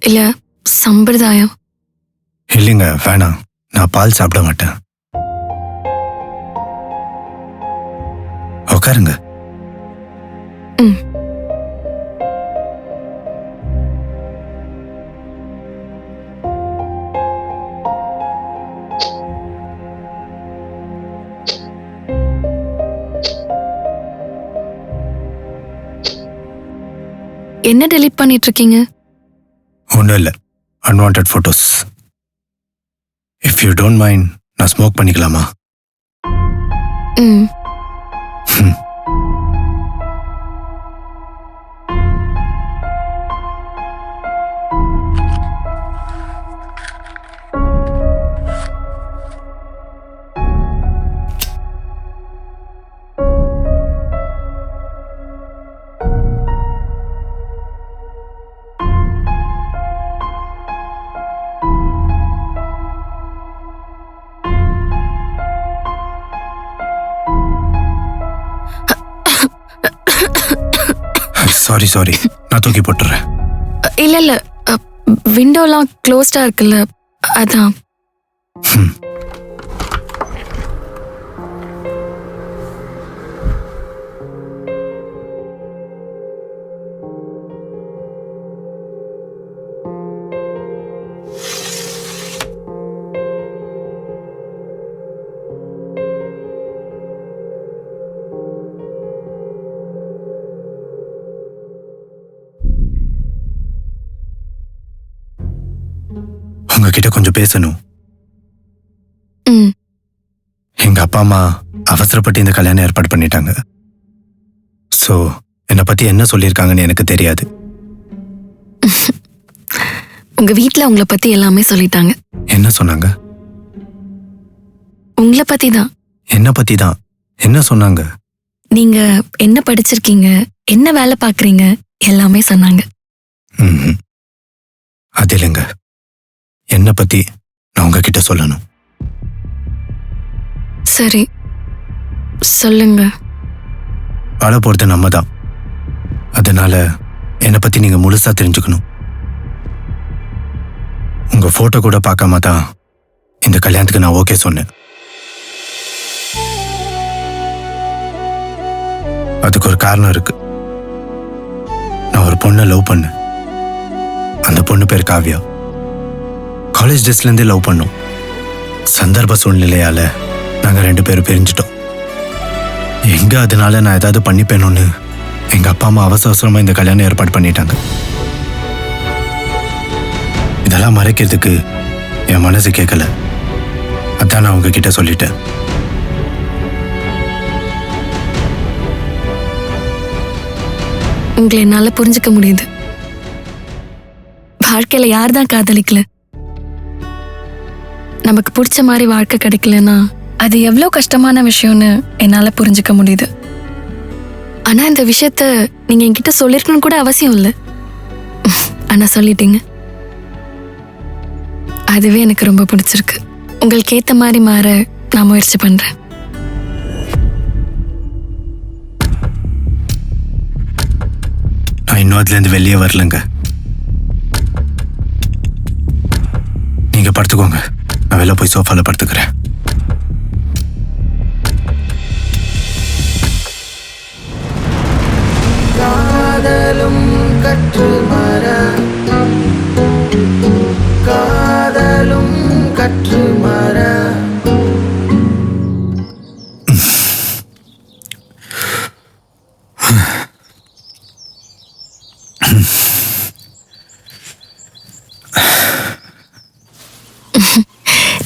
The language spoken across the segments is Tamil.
இல்ல சம்பிரதாயம். இல்லைங்க, வேணாம். நான் பால் சாப்பிட மாட்டேன். உட்காருங்க. ம். என்ன டெலீட் பண்ணிட்டு இருக்கீங்க? ஒன்றும் இல்லை, unwanted photos. If you don't mind, நான் ஸ்மோக் பண்ணிக்கலாமா? ம். சாரி, நான் தூக்கி போட்டுறேன். இல்ல விண்டோலாம் க்ளோஸ்டா இருக்குல்ல, அதான். உங்ககிட்ட கொஞ்சம் பேசணும். ம். எங்க அப்பா அம்மா அவசரப்பட்டு இந்த கல்யாணம் ஏற்பாடு பண்ணிட்டாங்க. ஸோ என்னை பத்தி என்ன சொல்லியிருக்காங்கன்னு எனக்கு தெரியாது. உங்க வீட்ல உங்களை பத்தி எல்லாமே சொல்லிட்டாங்க. என்ன சொன்னாங்க? உங்களை பத்தி தான். என்ன பத்தி தான்? என்ன சொன்னாங்க? நீங்க என்ன படிச்சிருக்கீங்க, என்ன வேலை பாக்குறீங்க, எல்லாமே சொன்னாங்க. அது இல்லைங்க, என்ன பத்தி நான் உங்ககிட்ட சொல்லணும். சரி சொல்லுங்க. வாழ போறது நம்ம தான். அதனால என்னை பத்தி நீங்க முழுசா தெரிஞ்சுக்கணும். உங்க போட்டோ கூட பார்க்காம தான் இந்த கல்யாணத்துக்கு நான் ஓகே சொன்னேன். அதுக்கு ஒரு காரணம் இருக்கு. நான் ஒரு பொண்ணை லவ் பண்ணேன். அந்த பொண்ணு பேர் காவ்யா. காலேஜ் டேஸ்ல இருந்தே லவ் பண்ணோம். சந்தர்ப்ப சூழ்நிலையால நாங்க 2 பேரும் பிரிஞ்சிட்டோம். எங்க அதனால நான் ஏதாவது பண்ணிப்பேனோன்னு எங்க அப்பா அம்மா அவசரமா இந்த கல்யாணம் ஏற்பாடு பண்ணிட்டாங்க. இதெல்லாம் மறைக்கிறதுக்கு என் மனசு கேட்கல. அதான் நான் உங்ககிட்ட சொல்லிட்டேன். உங்களை என்னால புரிஞ்சுக்க முடியுது. வாழ்க்கையில யார்தான் காதலிக்கல? நமக்கு பிடிச்ச மாதிரி வாழ்க்கை கிடைக்கலன்னா அது எவ்வளவு கஷ்டமான விஷயம்னு என்னால புரிஞ்சுக்க முடியுது. ஆனா இந்த விஷயத்த நீங்க என்கிட்ட சொல்லிருக்கணும் கூட அவசியம் இல்லை. ஆனா சொல்லிட்டீங்க. அதுவே எனக்கு ரொம்ப பிடிச்சிருக்கு. உங்களுக்கு ஏத்த மாதிரி மாற நான் முயற்சி பண்றேன். நான் இன்னும் அதுல இருந்து வெளியே வரலங்க. நீங்க படுத்துக்கோங்க, நான் வெளில போய் சோஃபால படுத்துக்கிறேன். காதலும் கற்று மர, காதலும் கற்று மர.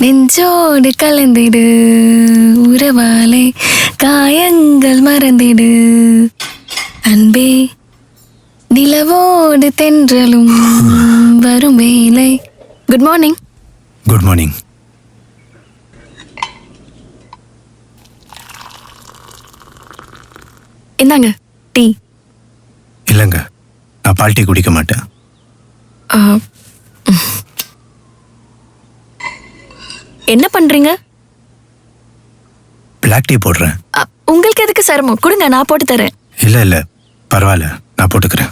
நெஞ்சோடு கலந்திடு உறவாலே காயங்கள் மறந்திடு அன்பே நிலவோடு தென்றலும் வரும் வேலை. Good morning. Good morning. இந்தாங்க டீ. இல்லைங்க, நான் பால் டீ குடிக்க மாட்டேன். என்ன பண்றீங்க? பிளாக் டீ போடுறேன். உங்களுக்கு எதுக்கு சிரமம்? கொடுங்க, நான் போட்டு தரேன். இல்ல பரவாயில்ல, நான் போட்டுக்கிறேன்.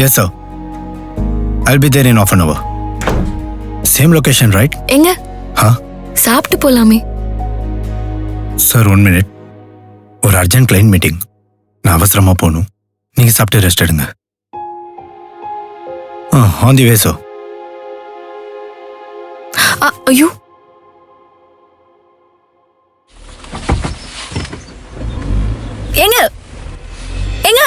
Yes, sir. I'll be there in half an hour. Same location, right? எங்க Huh? சாப்பிட்டு போலாமே. Sir 1 minute. ஒரு அர்ஜென்ட் கிளைண்ட் மீட்டிங். நான் அவசரமா போகணும். நீங்க சாப்பிட்டு ரெஸ்ட் எடுங்க. On the way sir. ஐயோ, எங்க எங்க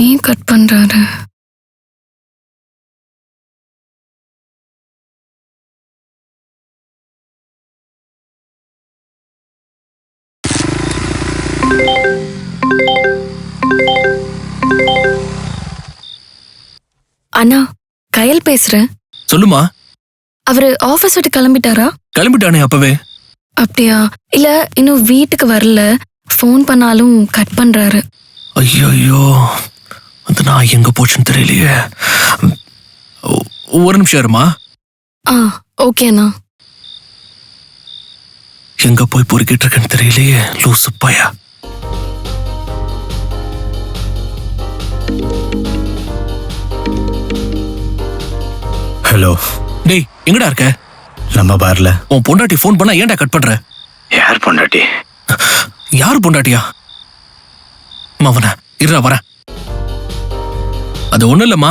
ஏன் கட் பண்றாரு? அண்ணா, கயல் பேசுறேன். சொல்லுமா. அவரு ஆபீஸ் விட்டு கிளம்பிட்டாரா? கிளம்பிட்டானே அப்பவே. அப்படியா? இல்ல இன்னும் வீட்டுக்கு வரல. ஃபோன் பண்ணாலும் கட் பண்றாரு. ஐயோ, அந்த நான் எங்க போச்சுன்னு தெரியலையே. ஒரு நிமிஷம் இருமா. ஓகே அண்ணா. எங்க போய் பொறுக்கிட்டு இருக்கேன்னு தெரியலையே, லூசு பையா. ஹலோ. டேய், எங்கடா இருக்க? நம்ம பார்ல. உன் பொண்டாட்டி ஃபோன் பண்ணா ஏன்டா கட் பண்ற? யார் பொண்டாட்டி? யாரு பொண்டாட்டியா? மவன இருடா வரேன். அது ஒண்ணும் இல்லம்மா,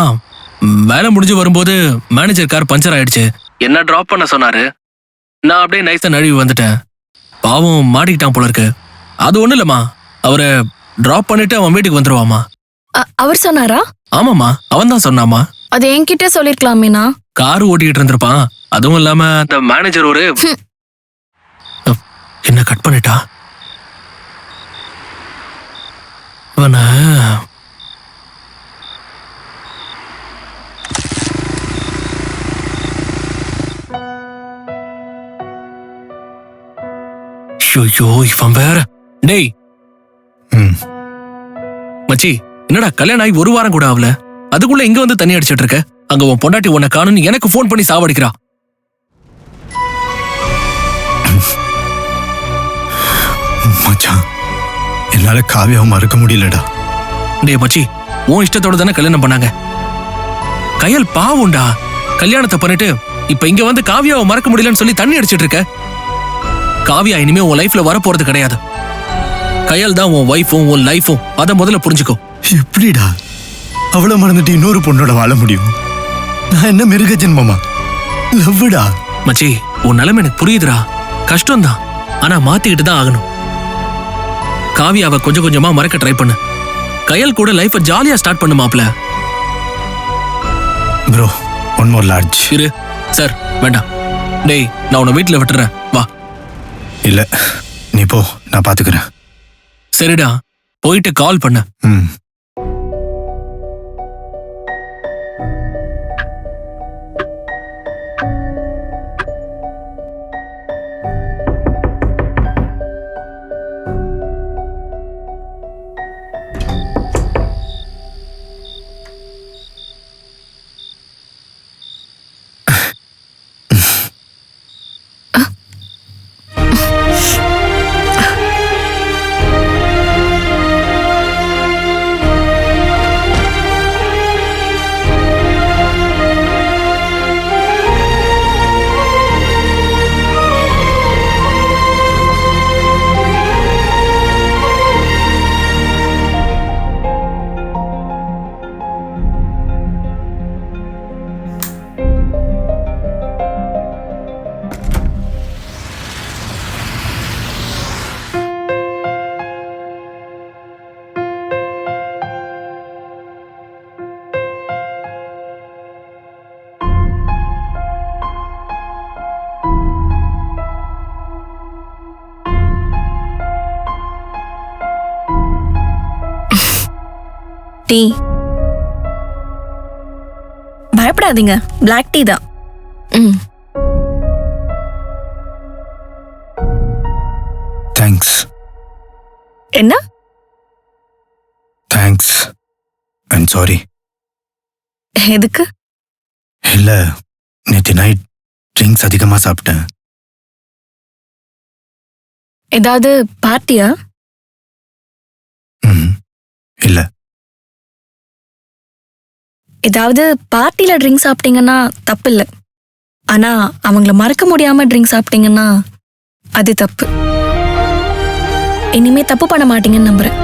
வேலை முடிஞ்சு வரும்போது மேனேஜர் கார் பஞ்சர் ஆயிடுச்சு. என்ன டிராப் பண்ண சொன்னாரு. நான் அப்படியே நைஸா நழுவி வந்துட்டேன். பாவம் மாட்டிக்கிட்டான் போல இருக்கு. அது ஒண்ணும் இல்லம்மா, அவரை டிராப் பண்ணிட்டு அவன் வீட்டுக்கு வந்துருவாமா. அவர் சொன்னாரா? ஆமாமா, அவன் தான் சொன்னாமா. அது என்கிட்ட சொல்லிருக்கலாமேனா. கார் ஓட்டிக்கிட்டு இருந்திருப்பான். அதுவும் இல்லாம அந்த மேனேஜர் ஒரு என்ன கட் பண்ணிட்டா. அவன ஐயோ, இவன் வேற. டேய் மச்சி, என்னடா கல்யாணம் ஆகி 1 வாரம் கூட ஆகல, அதுக்குள்ள இங்க வந்து தண்ணி அடிச்சிட்டு இருக்க? அங்க உன் பொண்டாட்டி உன்னை காணும்னு எனக்கு போன் பண்ணி சாவடிக்கிறா. மச்சான், என்னால காவியாவை மறக்க முடியலடா. டேய் மச்சி, உன் இஷ்டத்தோட தானே கல்யாணம் பண்ணாங்க. கயல் பாவுண்டா. கல்யாணத்தை பண்ணிட்டு இப்ப இங்க வந்து காவியாவை மறக்க முடியலன்னு சொல்லி தண்ணி அடிச்சிட்டு இருக்க. காவியா இனிமே உன் லைஃப்ல வரப்போறது கிடையாது. கயல் தான் உன் வைஃபும் உன் லைஃபும். அத முதல்ல புரிஞ்சுக்கோ. எப்படிடா அவளை மறந்துட்டு இன்னொரு பொண்ணோட வாழ முடியும்? நான் என்ன மிருக ஜென்மமா? லவ்வுடா. மச்சி, உன் நிலைமை எனக்கு புரியுதுடா. கஷ்டம்தான், ஆனா மாத்திக்கிட்டு தான் ஆகணும். காவியாவை கொஞ்சம் கொஞ்சமா மறக்க ட்ரை பண்ணு. கயல் கூட லைஃப ஜாலியா ஸ்டார்ட் பண்ணு மாப்ள. Bro, one more large. இரு சார், வேண்டாம். டேய், நான் உன்னை வீட்டுல விட்டுறேன், வா. இல்ல, நீ போ, நான் பாத்துக்கிறேன். சரிடா, போயிட்டு கால் பண்ண. டீ. பயப்படாதீங்க, பிளாக் டீ தான். ம். தேங்க்ஸ். என்ன? Thanks and sorry. எதுக்கு? இல்ல, நேற்று நைட் ட்ரிங்க்ஸ் அதிகமாக சாப்பிட்டேன். ஏதாவது பார்ட்டியா? இல்ல. ஏதாவது பார்ட்டில ட்ரிங்க் சாப்பிட்டீங்கன்னா தப்பு இல்லை. ஆனா அவங்கள மறக்க முடியாம ட்ரிங்க் சாப்பிட்டீங்கன்னா அது தப்பு. இனிமே தப்பு பண்ண மாட்டீங்கன்னு நம்புறேன்.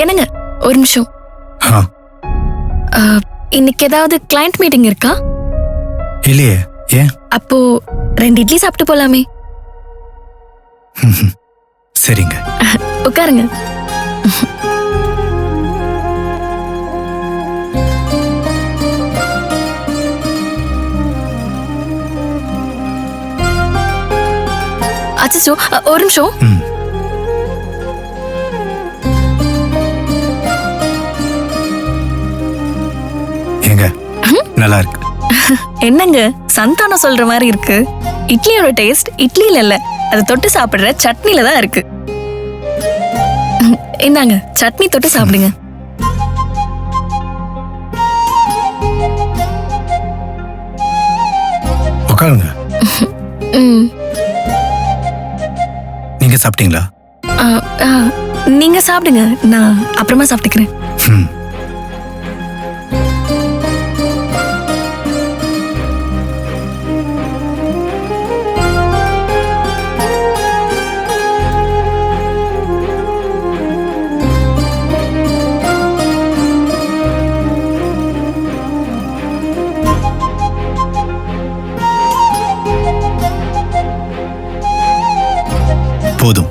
என்னங்க, ஒரு நிமிஷம். இன்னைக்கு ஏதாவது கிளையண்ட் மீட்டிங் இருக்கா? இல்லையே. ஏன்? அப்போ 2 இட்லி சாப்பிட்டு போலாமே. சரிங்க. உட்காருங்க. அச்சோ, ஒரு நிமிஷம். நல்லா இருக்கு. என்னங்க சந்தானம் சொல்ற மாதிரி இருக்கு? இட்லியோட டேஸ்ட் இட்லியில இல்ல, அது தொட்டு சாப்பிடுற சட்னில தான் இருக்கு. என்னங்க, சட்னி தொட்டு சாப்பிடுங்க. உட்காருங்க. நீங்க சாப்பிட்டீங்களா? நீங்க சாப்பிடுங்க, நான் அப்புறமா சாப்பிட்டுக்கிறேன். போதும்.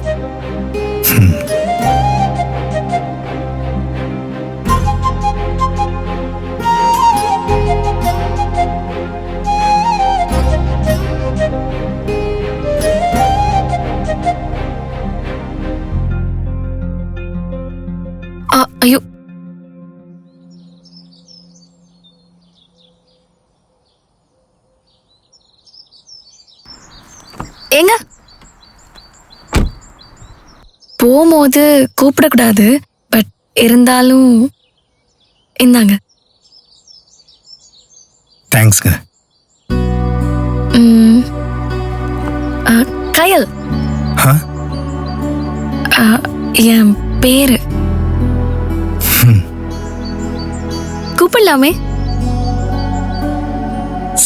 ஐயோ, ஏங்க போகும்போது கூப்பிடக்கூடாது, பட் இருந்தாலும் இந்தாங்க. தேங்க்ஸ்ங்க. கயல் என் பேரு. கூப்பிடலாமே?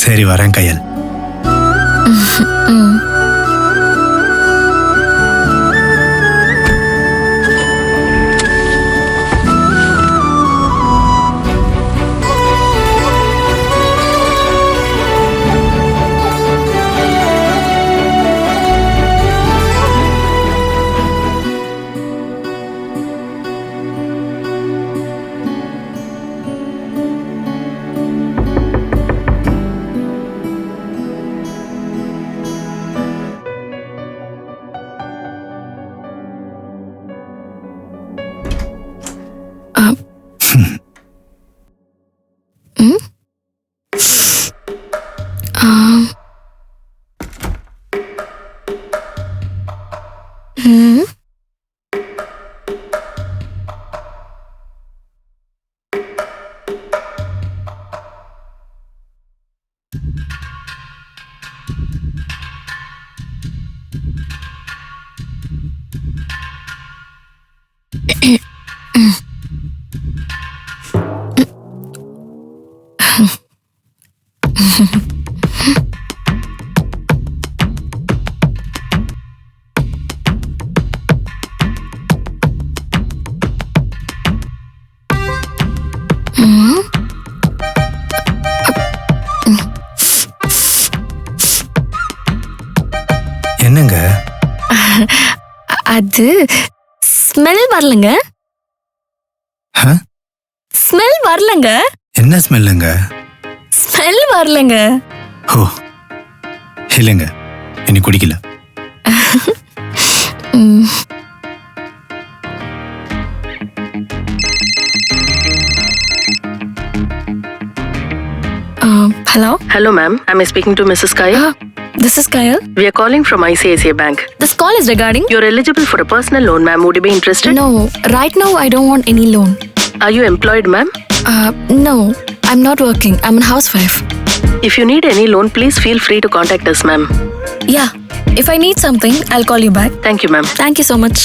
சரி, வரேன் கயல். என்னங்க? அது ஸ்மெல் வரலங்க. ஆ? ஸ்மெல் வரலங்க. என்ன ஸ்மெல்லுங்க? ஸ்மெல் வரலங்க. ஓ இல்லைங்க, இனி குடிக்கல. ம். Hello? Hello, ma'am. Am I speaking to Mrs. Kyle? This is Kyle. We are calling from ICICI Bank. This call is regarding... You're eligible for a personal loan, ma'am. Would you be interested? No, right now I don't want any loan. Are you employed, ma'am? No, I'm not working. I'm a housewife. If you need any loan, please feel free to contact us, ma'am. Yeah, if I need something, I'll call you back. Thank you, ma'am. Thank you so much.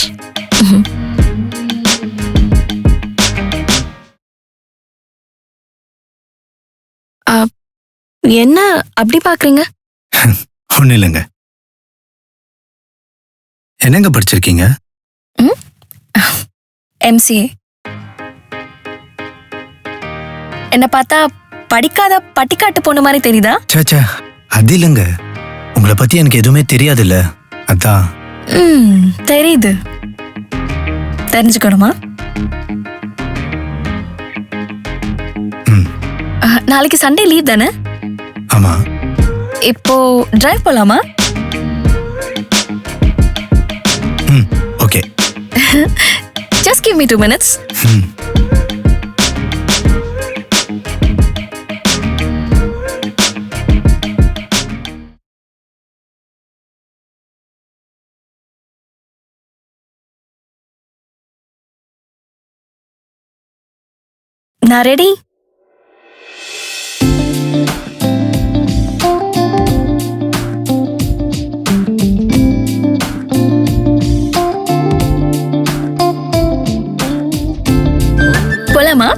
என்ன அப்படி பாக்குறீங்க? ஒன்றும் இல்லைங்க. என்னங்க படிச்சிருக்கீங்க? MCA. என்ன பார்த்தா படிக்காத பட்டிக்காட்டு பொண்ணு மாதிரி தெரியுதா? சாச்சா அது இல்லைங்க, உங்களை பத்தி எனக்கு எதுவுமே தெரியாதுல்ல, அதான். தெரியுது. தெரிஞ்சுக்கணுமா? நாளைக்கு சண்டே லீவ் தானே? ஆமா. இப்போ டிரைவ் போலாமா? Okay. Just give me 2 minutes. நான் ரெடி. போலாமா?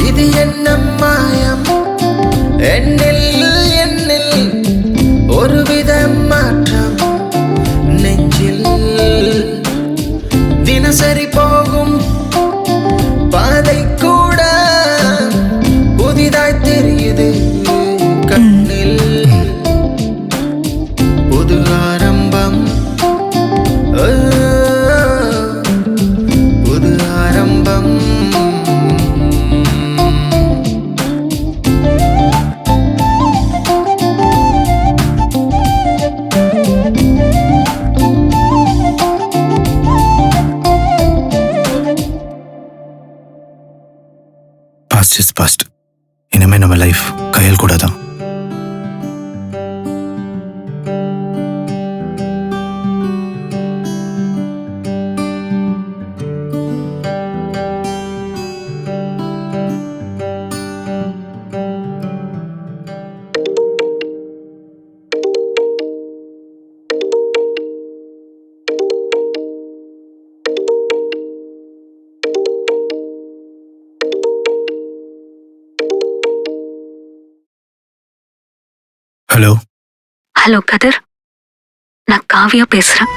இது என்ன மாயம் என்னில் ஒருவித மாற்றம் நெஞ்சில் தினசரி போகும் பாதை கூட புதிதாய் தெரியுது கண்ணில். புது ஆரம்பம், புது ஆரம்பம். Past is past. இனிமே நம்ம லைஃப் கையில் கூட தான். ஹலோ. ஹலோ கதிர், நான் காவியா பேசுறேன்.